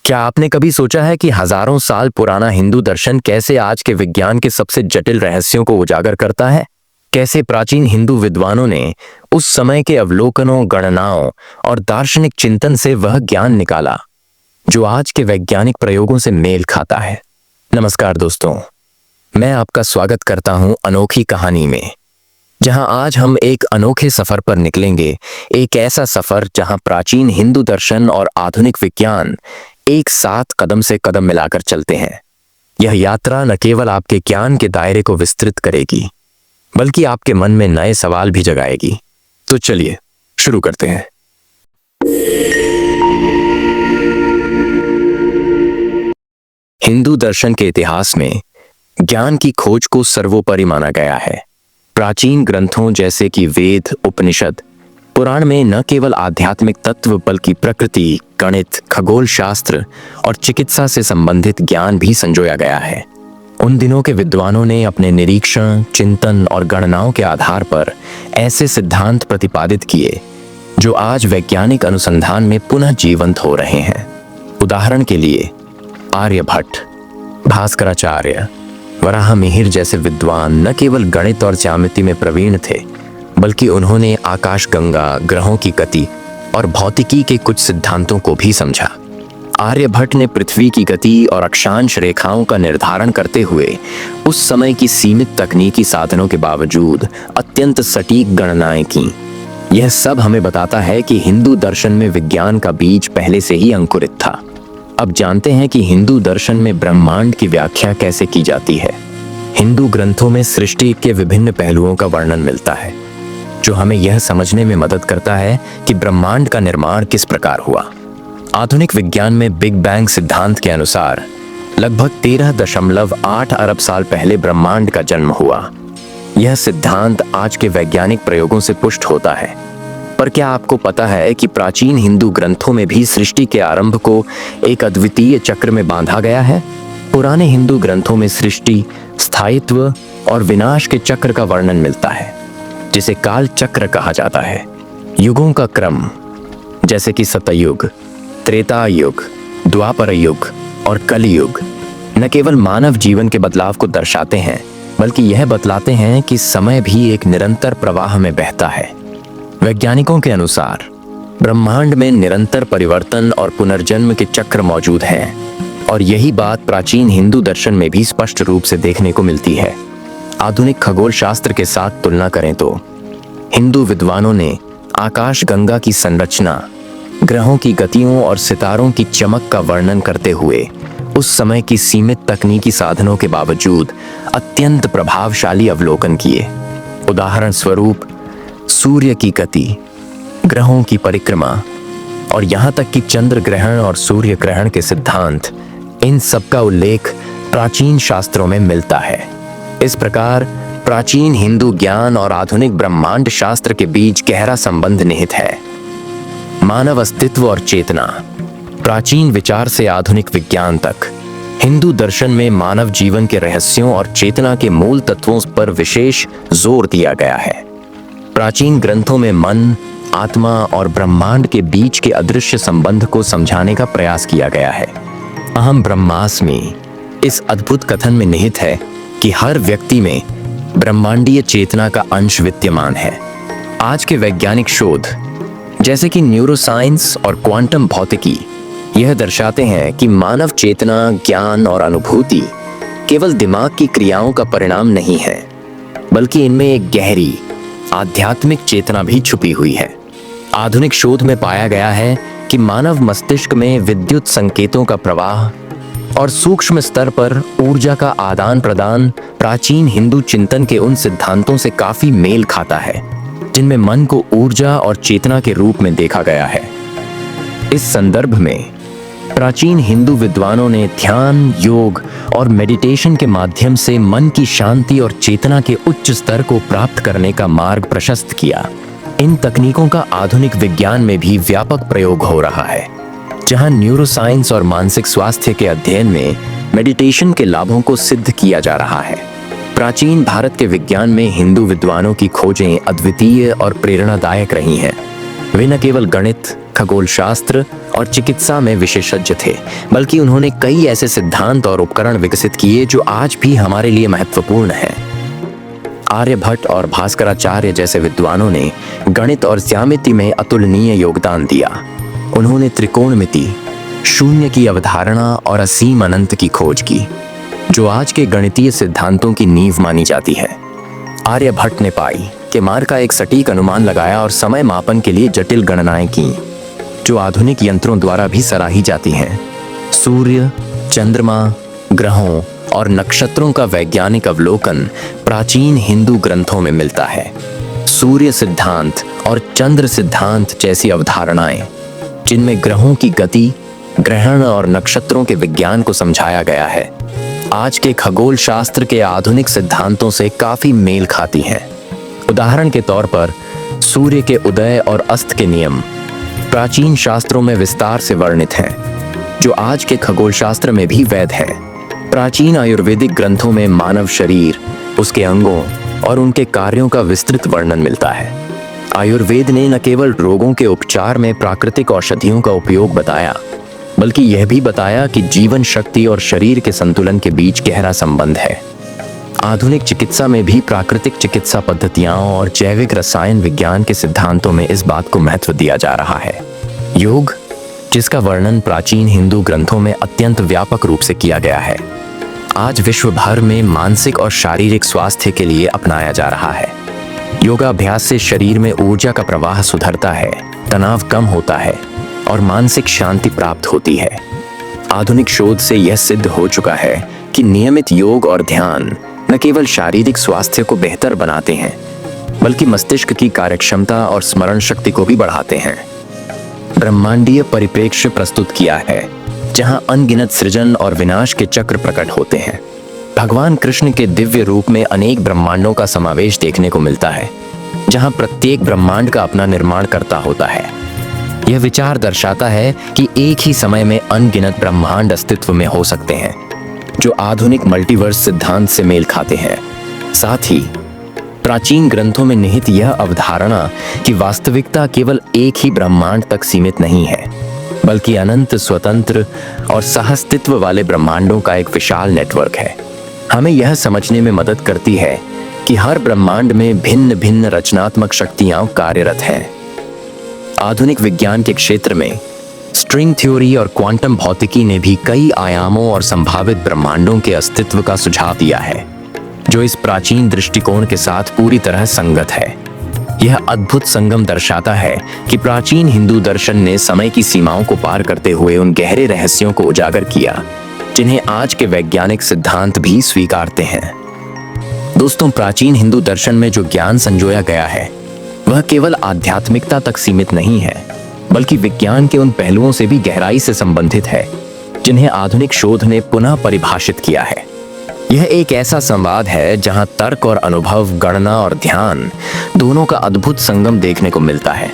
क्या आपने कभी सोचा है कि हजारों साल पुराना हिंदू दर्शन कैसे आज के विज्ञान के सबसे जटिल रहस्यों को उजागर करता है? कैसे प्राचीन हिंदू विद्वानों ने उस समय के अवलोकनों, गणनाओं और दार्शनिक चिंतन से वह ज्ञान निकाला जो आज के वैज्ञानिक प्रयोगों से मेल खाता है। नमस्कार दोस्तों, मैं आपका स्वागत करता हूं अनोखी कहानी में, जहां आज हम एक अनोखे सफर पर निकलेंगे। एक ऐसा सफर जहां प्राचीन हिंदू दर्शन और आधुनिक विज्ञान एक साथ कदम से कदम मिलाकर चलते हैं। यह यात्रा न केवल आपके ज्ञान के दायरे को विस्तृत करेगी, बल्कि आपके मन में नए सवाल भी जगाएगी। तो चलिए शुरू करते हैं। हिंदू दर्शन के इतिहास में ज्ञान की खोज को सर्वोपरि माना गया है। प्राचीन ग्रंथों जैसे कि वेद, उपनिषद, पुराण में न केवल आध्यात्मिक तत्व बल्कि प्रकृति, गणित, खगोल शास्त्र और चिकित्सा से संबंधित ज्ञान भी संजोया गया है। उन दिनों के विद्वानों ने अपने निरीक्षण, चिंतन और गणनाओं के आधार पर ऐसे सिद्धांत प्रतिपादित किए जो आज वैज्ञानिक अनुसंधान में पुनः जीवंत हो रहे हैं। उदाहरण के लिए आर्यभट्ट, भास्कराचार्य, वराहमिहिर जैसे विद्वान न केवल गणित और ज्यामिति में प्रवीण थे, बल्कि उन्होंने आकाशगंगा, ग्रहों की गति और भौतिकी के कुछ सिद्धांतों को भी समझा। आर्यभट्ट ने पृथ्वी की गति और अक्षांश रेखाओं का निर्धारण करते हुए उस समय की सीमित तकनीकी साधनों के बावजूद अत्यंत सटीक गणनाएं की। यह सब हमें बताता है कि हिंदू दर्शन में विज्ञान का बीज पहले से ही अंकुरित था। अब जानते हैं कि हिंदू दर्शन में ब्रह्मांड की व्याख्या कैसे की जाती है। हिंदू ग्रंथों में सृष्टि के विभिन्न पहलुओं का वर्णन मिलता है, जो हमें यह समझने में मदद करता है कि ब्रह्मांड का निर्माण किस प्रकार हुआ। आधुनिक विज्ञान में बिग बैंग सिद्धांत के अनुसार लगभग 13.8 अरब साल पहले ब्रह्मांड का जन्म हुआ। यह सिद्धांत आज के वैज्ञानिक प्रयोगों से पुष्ट होता है। पर क्या आपको पता है कि प्राचीन हिंदू ग्रंथों में भी सृष्टि के आरंभ को एक अद्वितीय चक्र में बांधा गया है? पुराने हिंदू ग्रंथों में सृष्टि, स्थायित्व और विनाश के चक्र का वर्णन मिलता है, जिसे काल चक्र कहा जाता है। युगों का क्रम, जैसे कि सतयुग, त्रेता युग, द्वापर युग और कलयुग, न केवल मानव जीवन के बदलाव को दर्शाते हैं, बल्कि यह बतलाते हैं कि समय भी एक निरंतर प्रवाह में बहता है। वैज्ञानिकों के अनुसार ब्रह्मांड में निरंतर परिवर्तन और पुनर्जन्म के चक्र मौजूद हैं, और यही बात प्राचीन हिंदू दर्शन में भी स्पष्ट रूप से देखने को मिलती है। आधुनिक खगोल शास्त्र के साथ तुलना करें तो हिंदू विद्वानों ने आकाशगंगा की संरचना, ग्रहों की गतियों और सितारों की चमक का वर्णन करते हुए उस समय की सीमित तकनीकी साधनों के बावजूद अत्यंत प्रभावशाली अवलोकन किए। उदाहरण स्वरूप सूर्य की गति, ग्रहों की परिक्रमा और यहाँ तक कि चंद्र ग्रहण और सूर्य ग्रहण के सिद्धांत, इन सब का उल्लेख प्राचीन शास्त्रों में मिलता है। इस प्रकार प्राचीन हिंदू ज्ञान और आधुनिक ब्रह्मांड शास्त्र के बीच गहरा संबंध निहित है। मानव अस्तित्व और चेतना, प्राचीन विचार से आधुनिक विज्ञान तक, हिंदू दर्शन में मानव जीवन के रहस्यों और चेतना के मूल तत्वों पर विशेष जोर दिया गया है। प्राचीन ग्रंथों में मन, आत्मा और ब्रह्मांड के बीच के अदृश्य संबंध को समझाने का प्रयास किया गया है। अहम ब्रह्मास्मि इस अद्भुत कथन में निहित है कि हर व्यक्ति में ब्रह्मांडीय चेतना का अंश विद्यमान है। आज के वैज्ञानिक शोध, जैसे कि न्यूरोसाइंस और क्वांटम भौतिकी, यह दर्शाते हैं कि मानव चेतना, ज्ञान और अनुभूति केवल दिमाग की क्रियाओं का परिणाम नहीं है, बल्कि इनमें एक गहरी आध्यात्मिक चेतना भी छुपी हुई है। आधुनिक शोध में पाया गया है कि मानव मस्तिष्क में विद्युत संकेतों का प्रवाह और सूक्ष्म स्तर पर ऊर्जा का आदान प्रदान प्राचीन हिंदू चिंतन के उन सिद्धांतों से काफी मेल खाता है, जिनमें मन को ऊर्जा और चेतना के रूप में देखा गया है। इस संदर्भ में प्राचीन हिंदू विद्वानों ने ध्यान, योग और मेडिटेशन के माध्यम से मन की शांति और चेतना के उच्च स्तर को प्राप्त करने का मार्ग प्रशस्त किया। इन तकनीकों का आधुनिक विज्ञान में भी व्यापक प्रयोग हो रहा है, जहां न्यूरोसाइंस और मानसिक स्वास्थ्य के अध्ययन में मेडिटेशन के लाभों को सिद्ध किया जा रहा है। प्राचीन भारत के विज्ञान में हिंदू विद्वानों की खोजें अद्वितीय और प्रेरणादायक रही हैं। वे न केवल गणित, खगोल शास्त्र और चिकित्सा में विशेषज्ञ थे, बल्कि उन्होंने कई ऐसे सिद्धांत और उपकरण विकसित किए जो आज भी हमारे लिए महत्वपूर्ण हैं। आर्यभट्ट और भास्कराचार्य जैसे विद्वानों ने गणित और ज्यामिति में अतुलनीय योगदान दिया। उन्होंने त्रिकोणमिति, शून्य की अवधारणा और असीम अनंत की खोज की, जो आज के गणितीय सिद्धांतों की नींव मानी जाती है। आर्यभट्ट ने पाई कि मार्ग का एक सटीक अनुमान लगाया और समय मापन के लिए जटिल गणनाएं की, जो आधुनिक यंत्रों द्वारा भी सराही जाती हैं। सूर्य, चंद्रमा, ग्रहों और नक्षत्रों का वैज्ञानिक अवलोकन प्राचीन हिंदू ग्रंथों में मिलता है। सूर्य सिद्धांत और चंद्र सिद्धांत जैसी अवधारणाएं, जिनमें ग्रहों की गति, ग्रहण और नक्षत्रों के विज्ञान को समझाया गया है, आज के खगोल शास्त्र के आधुनिक सिद्धांतों से काफी मेल खाती हैं। उदाहरण के तौर पर सूर्य के उदय और अस्त के नियम प्राचीन शास्त्रों में विस्तार से वर्णित हैं, जो आज के खगोल शास्त्र में भी वैध हैं। प्राचीन आयुर्वेदिक ग्रंथों में मानव शरीर, उसके अंगों और उनके कार्यों का विस्तृत वर्णन मिलता है। आयुर्वेद ने न केवल रोगों के उपचार में प्राकृतिक औषधियों का उपयोग बताया, बल्कि यह भी बताया कि जीवन शक्ति और शरीर के संतुलन के बीच गहरा संबंध है। आधुनिक चिकित्सा में भी प्राकृतिक चिकित्सा पद्धतियों और जैविक रसायन विज्ञान के सिद्धांतों में इस बात को महत्व दिया जा रहा है। योग, जिसका वर्णन प्राचीन हिंदू ग्रंथों में अत्यंत व्यापक रूप से किया गया है, आज विश्व भर में मानसिक और शारीरिक स्वास्थ्य के लिए अपनाया जा रहा है। योगाभ्यास से शरीर में ऊर्जा का प्रवाह सुधरता है, तनाव कम होता है और मानसिक शांति प्राप्त होती है। आधुनिक शोध से यह सिद्ध हो चुका है कि नियमित योग और ध्यान न केवल शारीरिक स्वास्थ्य को बेहतर बनाते हैं, बल्कि मस्तिष्क की कार्यक्षमता और स्मरण शक्ति को भी बढ़ाते हैं। ब्रह्मांडीय परिप्रेक्ष्य प्रस्तुत किया है, जहां अनगिनत सृजन और विनाश के चक्र प्रकट होते हैं। भगवान कृष्ण के दिव्य रूप में अनेक ब्रह्मांडों का समावेश देखने को मिलता है, जहां प्रत्येक ब्रह्मांड का अपना निर्माण करता होता है। यह विचार दर्शाता है कि एक ही समय में अनगिनत ब्रह्मांड अस्तित्व में हो सकते हैं, जो आधुनिक मल्टीवर्स सिद्धांत से मेल खाते हैं। साथ ही प्राचीन ग्रंथों में निहित यह अवधारणा कि वास्तविकता केवल एक ही ब्रह्मांड तक सीमित नहीं है, बल्कि अनंत, स्वतंत्र और सहअस्तित्व वाले ब्रह्मांडों का एक विशाल नेटवर्क है, हमें यह समझने में मदद करती है कि हर ब्रह्मांड में भिन्न भिन्न रचनात्मक शक्तियां कार्यरत हैं। आधुनिक विज्ञान के क्षेत्र में स्ट्रिंग थ्योरी और क्वांटम भौतिकी ने भी कई आयामों और संभावित ब्रह्मांडों के अस्तित्व का सुझाव दिया है, जो इस प्राचीन दृष्टिकोण के साथ पूरी तरह संगत है। यह अद्भुत संगम दर्शाता है कि प्राचीन हिंदू दर्शन ने समय की सीमाओं को पार करते हुए उन गहरे रहस्यों को उजागर किया, जिन्हें आज के वैज्ञानिक सिद्धांत भी स्वीकारते हैं। दोस्तों, प्राचीन हिंदू दर्शन में जो ज्ञान संजोया गया है, वह केवल आध्यात्मिकता तक सीमित नहीं है, बल्कि विज्ञान के उन पहलुओं से भी गहराई से संबंधित है, जिन्हें आधुनिक शोध ने पुनः परिभाषित किया है। यह एक ऐसा संवाद है जहां तर्क और अनुभव, गणना और ध्यान दोनों का अद्भुत संगम देखने को मिलता है।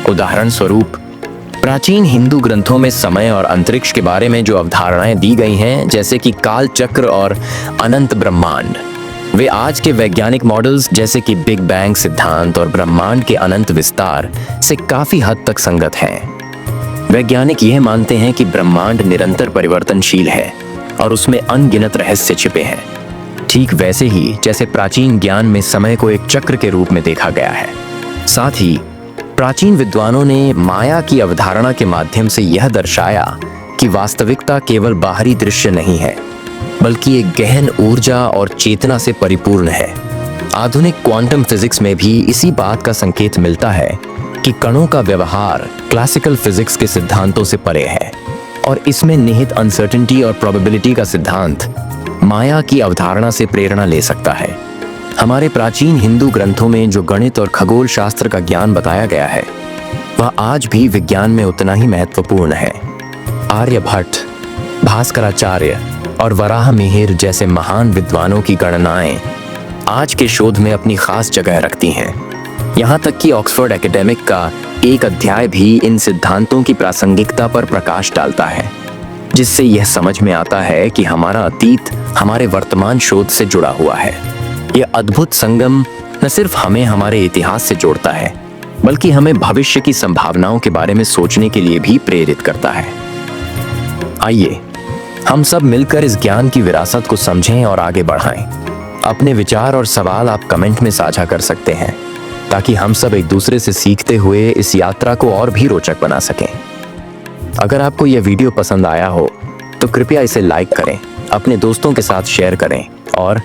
उदाहरण स्वरूप, प्राचीन हिंदू ग्रंथों में समय और अंतरिक्ष के बारे में जो अवधारणाएं दी गई हैं, जैसे कि काल चक्र और अनंत ब्रह्मांड, वे आज के वैज्ञानिक मॉडल्स जैसे कि बिग बैंग सिद्धांत और ब्रह्मांड के अनंत विस्तार से काफी हद तक संगत हैं। वैज्ञानिक यह मानते हैं कि ब्रह्मांड निरंतर परिवर्तनशील है और उसमें अनगिनत रहस्य छिपे हैं, ठीक वैसे ही जैसे प्राचीन ज्ञान में समय को एक चक्र के रूप में देखा गया है। साथ ही प्राचीन विद्वानों ने माया की अवधारणा के माध्यम से यह दर्शाया कि वास्तविकता केवल बाहरी दृश्य नहीं है, बल्कि एक गहन ऊर्जा और चेतना से परिपूर्ण है। आधुनिक क्वांटम फिजिक्स में भी इसी बात का संकेत मिलता है कि कणों का व्यवहार क्लासिकल फिजिक्स के सिद्धांतों से परे है, और इसमें निहित अनसर्टेनिटी और प्रोबेबिलिटी का सिद्धांत माया की अवधारणा से प्रेरणा ले सकता है। हमारे प्राचीन हिंदू ग्रंथों में जो गणित और खगोल शास्त्र का ज्ञान बताया गया है, वह आज भी विज्ञान में उतना ही महत्वपूर्ण है। आर्यभट्ट, भास्कराचार्य और वराहमिहिर जैसे महान विद्वानों की गणनाएं आज के शोध में अपनी खास जगह रखती हैं। यहाँ तक कि ऑक्सफोर्ड एकेडमिक का एक अध्याय भी इन सिद्धांतों की प्रासंगिकता पर प्रकाश डालता है, जिससे यह समझ में आता है कि हमारा अतीत हमारे वर्तमान शोध से जुड़ा हुआ है। यह अद्भुत संगम न सिर्फ हमें हमारे इतिहास से जोड़ता है, बल्कि हमें भविष्य की संभावनाओं के बारे में सोचने के लिए भी प्रेरित करता है। आइए हम सब मिलकर इस ज्ञान की विरासत को समझें और आगे बढ़ाएं। अपने विचार और सवाल आप कमेंट में साझा कर सकते हैं, ताकि हम सब एक दूसरे से सीखते हुए इस यात्रा को और भी रोचक बना सकें। अगर आपको यह वीडियो पसंद आया हो तो कृपया इसे लाइक करें, अपने दोस्तों के साथ शेयर करें और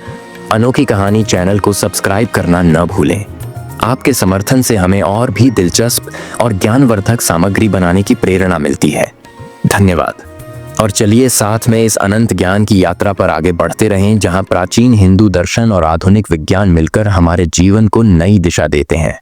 अनोखी कहानी चैनल को सब्सक्राइब करना न भूलें। आपके समर्थन से हमें और भी दिलचस्प और ज्ञानवर्धक सामग्री बनाने की प्रेरणा मिलती है। धन्यवाद। और चलिए साथ में इस अनंत ज्ञान की यात्रा पर आगे बढ़ते रहें, जहां प्राचीन हिंदू दर्शन और आधुनिक विज्ञान मिलकर हमारे जीवन को नई दिशा देते हैं।